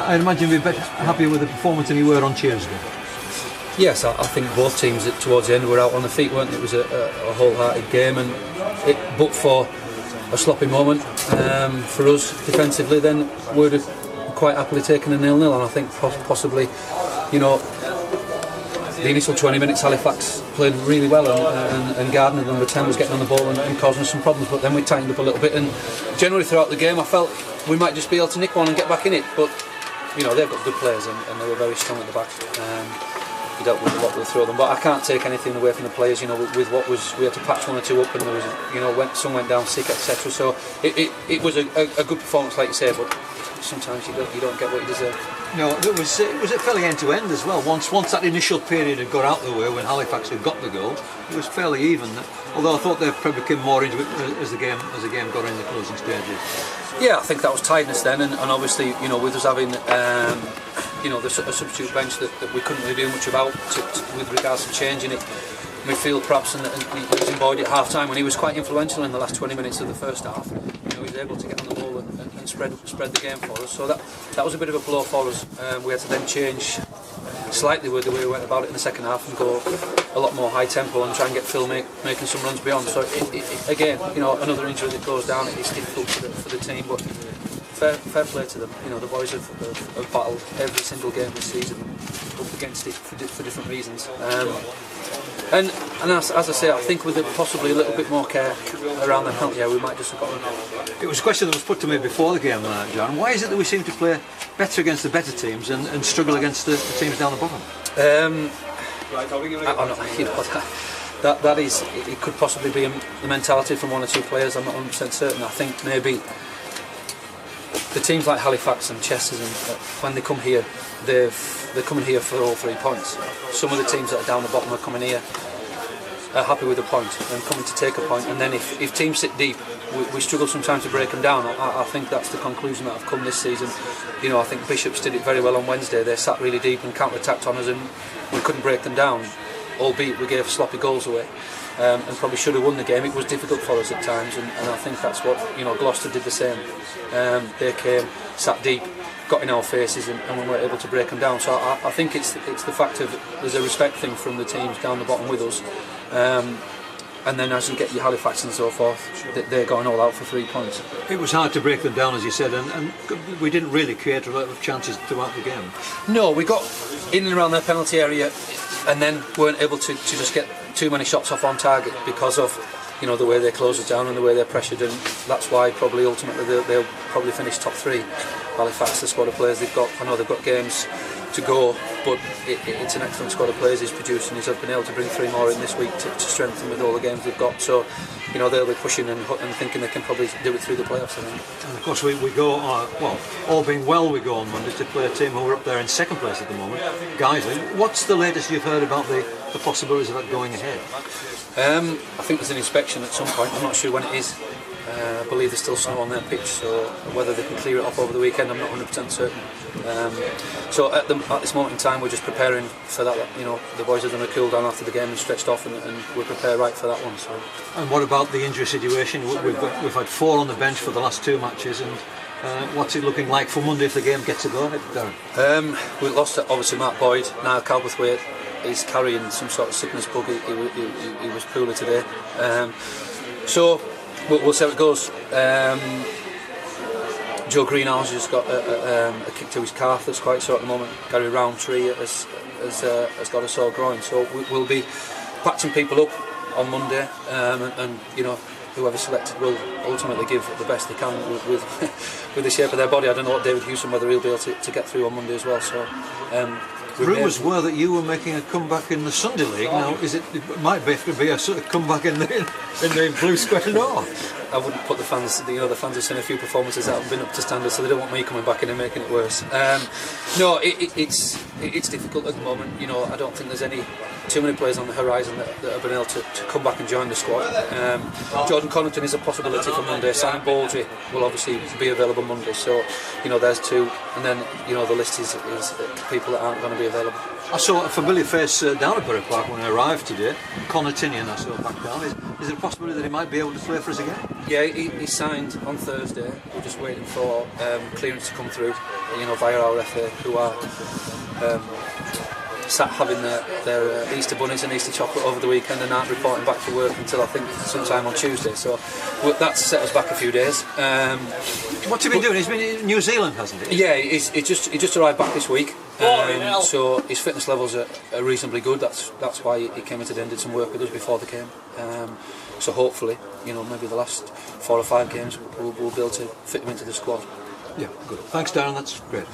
I'd imagine you'd be happier with the performance than you were on Tuesday. Yes, I think both teams towards the end were out on the feet, weren't they? It was a wholehearted game, and but for a sloppy moment for us defensively, then we'd have quite happily taken a 0-0, and I think possibly, you know, the initial 20 minutes Halifax played really well, and Gardner, number 10, was getting on the ball and causing us some problems, but then we tightened up a little bit, and generally throughout the game I felt we might just be able to nick one and get back in it, but you know, they've got good players and they were very strong at the back. We dealt with a lot with throw them, but I can't take anything away from the players. You know, with what was, we had to patch 1 or 2 up, and there was, you know, some went down sick, etc. So it was a good performance, like you say, but sometimes you don't get what you deserve. No, it was a fairly end to end as well. Once that initial period had got out of the way when Halifax had got the goal, it was fairly even. Although I thought they probably came more into it as the game got in the closing stages. Yeah, I think that was tiredness then, and obviously, you know, with us having you know, a substitute bench that we couldn't really do much about with regards to changing it midfield perhaps, and losing Boyd at half time when he was quite influential in the last 20 minutes of the first half. You know, he was able to get on the ball and spread the game for us, so that was a bit of a blow for us. We had to then change slightly with the way we went about it in the second half and go a lot more high tempo and try and get Phil making some runs beyond. So again, you know, another injury that goes down, it's difficult for the team, but fair play to them. You know, the boys have battled every single game this season up against it for different reasons. And as I say, I think with possibly a little bit more care around the penalty area, we might just have gotten. It was a question that was put to me before the game, John. Why is it that we seem to play better against the better teams and struggle against the teams down the bottom? You know, that is, it could possibly be the mentality from 1 or 2 players. I'm not 100% certain. I think maybe the teams like Halifax and Chester, when they come here, they're coming here for all 3 points. Some of the teams that are down the bottom are coming here, are happy with a point and coming to take a point. And then if teams sit deep, we struggle sometimes to break them down. I think that's the conclusion that I've come this season. You know, I think Bishops did it very well on Wednesday. They sat really deep and counter-attacked on us, and we couldn't break them down, albeit we gave sloppy goals away. And probably should have won the game. It was difficult for us at times, and I think that's what, you know, Gloucester did the same. They came, sat deep, got in our faces, and we weren't able to break them down. So I think it's the fact of there's a respect thing from the teams down the bottom with us, and then as you get your Halifax and so forth, they're going all out for 3 points. It was hard to break them down, as you said, and we didn't really create a lot of chances throughout the game. No, we got in and around their penalty area, and then weren't able to just get too many shots off on target because of, you know, the way they close us down and the way they're pressured, and that's why probably ultimately they'll probably finish top 3. Halifax, the squad of players they've got, I know they've got games to go, but it's an excellent squad of players he's produced, and he's been able to bring 3 more in this week to strengthen with all the games they've got. So, you know, they'll be pushing and thinking they can probably do it through the playoffs, I think. And of course we go, well, all being well, we go on Monday to play a team who are up there in second place at the moment, Guiseley. What's the latest you've heard about the possibilities of that going ahead? I think there's an inspection at some point. I'm not sure when it is. I believe there's still snow on their pitch, so whether they can clear it off over the weekend, I'm not 100% certain. So at this moment in time, we're just preparing for that. You know, the boys have done a cool down after the game and stretched off, and we're prepared right for that one. So. And what about the injury situation? We've had 4 on the bench for the last 2 matches, and what's it looking like for Monday if the game gets a go ahead, Darren? We lost obviously Mark Boyd. Now Calverthwaite is carrying some sort of sickness bug. He was poorly today. So. We'll see how it goes. Joe Greenhouse has got a kick to his calf that's quite sore at the moment. Gary Roundtree has got a sore groin, so we'll be patching people up on Monday, and you know, whoever's selected will ultimately give the best they can with the shape of their body. I don't know what David Hewson, whether he'll be able to get through on Monday as well. So. Rumours were that you were making a comeback in the Sunday League. Now, it might be a sort of comeback in the Blue Square North. I wouldn't put the fans. You know, the fans have seen a few performances that haven't been up to standard, so they don't want me coming back in and making it worse. No, it's difficult at the moment. You know, I don't think there's too many players on the horizon that have been able to come back and join the squad. Jordan Connaughton is a possibility for Monday. Simon Baldry will obviously be available Monday, so you know there's 2, and then you know the list is people that aren't going to be available. I saw a familiar face down at Borough Park when I arrived today. Connor Tinian I saw back down. Is there a possibility that he might be able to play for us again? Yeah, he signed on Thursday. We're just waiting for clearance to come through, via our FA, who are sat having their Easter bunnies and Easter chocolate over the weekend and aren't reporting back to work until I think sometime on Tuesday. So that's set us back a few days. What's he been doing? He's been in New Zealand, hasn't he? Yeah, he just arrived back this week. So his fitness levels are reasonably good. That's why he came into and did some work with us before the game. So hopefully, maybe the last 4 or 5 games we'll be able to fit him into the squad. Yeah, good. Thanks, Darren. That's great.